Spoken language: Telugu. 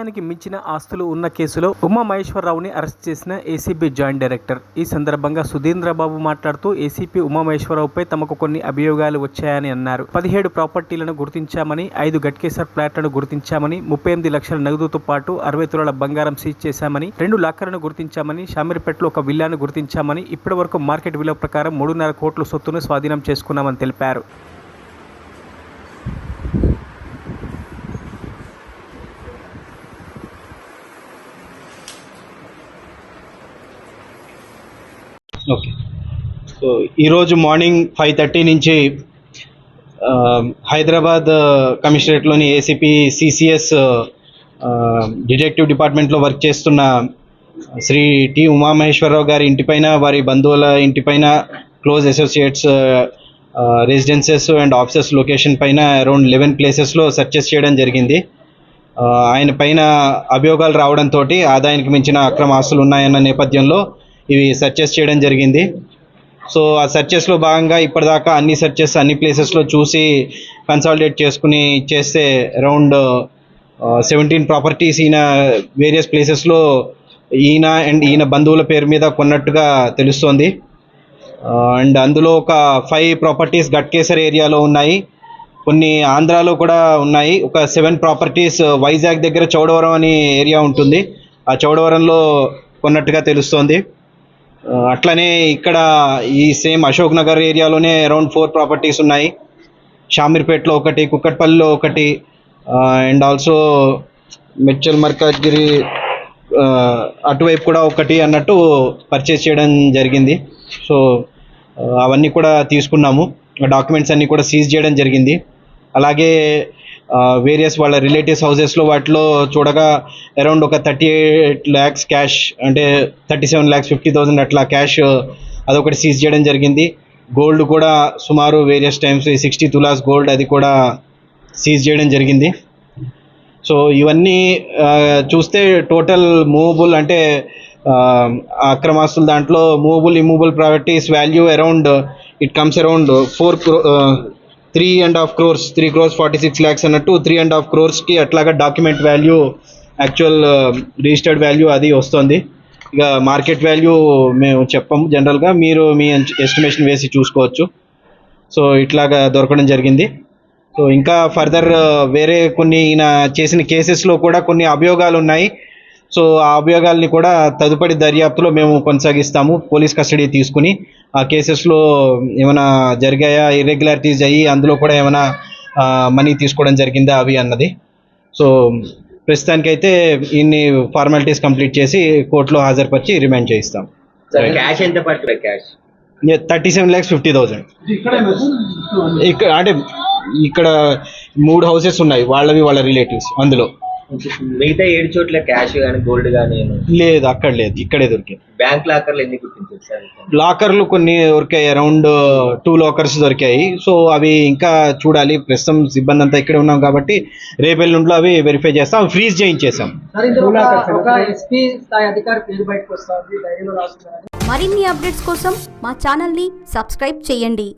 ఆదాయానికి మించిన ఆస్తులు ఉన్న కేసులో ఉమామహేశ్వరరావుని అరెస్ట్ చేసిన ఏసీబీ జాయింట్ డైరెక్టర్. ఈ సందర్భంగా సుధీంద్రబాబు మాట్లాడుతూ ఏసీపీ ఉమామహేశ్వరరావుపై తమకు కొన్ని అభియోగాలు వచ్చాయని అన్నారు. 17 ప్రాపర్టీలను గుర్తించామని, 5 గట్కేసర్ ఫ్లాట్లను గుర్తించామని, 38 లక్షల నగదుతో పాటు 60 తులాల బంగారం సీజ్ చేశామని, 2 లాకర్లను గుర్తించామని, షామీర్పేటలో ఒక విల్లాను గుర్తించామని, ఇప్పటి వరకు మార్కెట్ విలువ ప్రకారం 3.5 కోట్ల సొత్తును స్వాధీనం చేసుకున్నామని తెలిపారు. ఓకే, సో ఈరోజు మార్నింగ్ 5:30 నుంచి హైదరాబాద్ కమిషనరేట్లోని ఏసీపీ సిసిఎస్ డిటెక్టివ్ డిపార్ట్మెంట్లో వర్క్ చేస్తున్న శ్రీ టి ఉమామహేశ్వరరావు గారి ఇంటిపైన, వారి బంధువుల ఇంటిపైన, close associates residences and offices location పైన అరౌండ్ 11 ప్లేసెస్లో సెర్చెస్ చేయడం జరిగింది. ఆయన పైన అభియోగాలు రావడంతో ఆదాయానికి మించిన అక్రమ ఆస్తులు ఉన్నాయన్న నేపథ్యంలో ఇవి సెర్చెస్ చేయడం జరిగింది. సో ఆ సెర్చెస్లో భాగంగా ఇప్పటిదాకా అన్ని సెర్చెస్ అన్ని ప్లేసెస్లో చూసి కన్సాలిడేట్ చేసుకుని చేస్తే అరౌండ్ 17 ప్రాపర్టీస్ ఈయన వేరియస్ ప్లేసెస్లో ఈయన బంధువుల పేరు మీద కొన్నట్టుగా తెలుస్తోంది. అండ్ అందులో ఒక 5 ప్రాపర్టీస్ గట్కేసర్ ఏరియాలో ఉన్నాయి, కొన్ని ఆంధ్రాలో కూడా ఉన్నాయి. ఒక 7 ప్రాపర్టీస్ వైజాగ్ దగ్గర చౌడవరం అనే ఏరియా ఉంటుంది, ఆ చౌడవరంలో కొన్నట్టుగా తెలుస్తోంది. అట్లనే ఇక్కడ ఈ సేమ్ అశోక్ నగర్ ఏరియాలోనే అరౌండ్ 4 ప్రాపర్టీస్ ఉన్నాయి. షామీర్పేటలో ఒకటి, కుక్కట్పల్లిలో ఒకటి, అండ్ ఆల్సో మెడ్చల్ మల్కాజ్గిరి అటువైపు కూడా ఒకటి అన్నట్టు పర్చేస్ చేయడం జరిగింది. సో అవన్నీ కూడా తీసుకున్నాము, డాక్యుమెంట్స్ అన్నీ కూడా సీజ్ చేయడం జరిగింది. అలాగే వేరియస్ వాళ్ళ రిలేటివ్స్ హౌసెస్లో వాటిలో చూడగా అరౌండ్ ఒక 38 lakhs క్యాష్, అంటే 37,50,000 అట్లా క్యాష్ అదొకటి సీజ్ చేయడం జరిగింది. గోల్డ్ కూడా సుమారు వేరియస్ టైమ్స్ 60 తులాస్ గోల్డ్ అది కూడా సీజ్ చేయడం జరిగింది. సో ఇవన్నీ చూస్తే టోటల్ మూవబుల్ అంటే అక్రమాస్తుల దాంట్లో movable immovable properties value around it comes around 3.5 crores, 3 crores 46 lakhs అన్నట్టు 3.5 crores అట్లాగా document value, actual registered value అది వస్తుంది. ఇక మార్కెట్ వాల్యూ మేము చెప్పము, జనరల్గా మీరు మీ ఎస్టిమేషన్ వేసి చూసుకోవచ్చు. సో ఇట్లాగా దొరకడం జరిగింది. సో ఇంకా ఫర్దర్ వేరే కొన్ని ఈయన చేసిన కేసెస్లో కూడా కొన్ని అభియోగాలు ఉన్నాయి. సో ఆ అభియోగాల్ని కూడా తదుపరి దర్యాప్తులో మేము కొనసాగిస్తాము, పోలీస్ కస్టడీ తీసుకుని. ఆ కేసెస్లో ఏమైనా జరిగాయా, ఇర్రెగ్యులారిటీస్ అయ్యి అందులో కూడా ఏమైనా మనీ తీసుకోవడం జరిగిందా అవి అన్నది. సో ప్రస్తుతానికైతే ఇన్ని ఫార్మాలిటీస్ కంప్లీట్ చేసి కోర్టులో హాజరుపరిచి రిమాండ్ చేయిస్తాం. క్యాష్ ఎంత పడుతుంది? క్యాష్ 37,50,000. ఇక్కడ అంటే ఇక్కడ 3 houses ఉన్నాయి, వాళ్ళవి వాళ్ళ రిలేటివ్స్. అందులో మిగతా 7 చోట్ల క్యాష్ కానీ గోల్డ్ కానీ లేదు, అక్కడ లేదు, ఇక్కడే దొరికాయి. బ్యాంక్ లాకర్లు ఎన్ని గుర్తించారు సార్? లాకర్లు కొన్ని దొరికాయి, అరౌండ్ 2 లాకర్స్ దొరికాయి. సో అవి ఇంకా చూడాలి, ప్రస్తుతం సిబ్బంది అంతా ఇక్కడే ఉన్నాం కాబట్టి రేపెల్లుండిలో అవి వెరిఫై చేస్తాం, ఫ్రీజ్ చేయించేసాం. మరిన్ని అప్డేట్స్ కోసం మా ఛానల్ని సబ్స్క్రైబ్ చేయండి.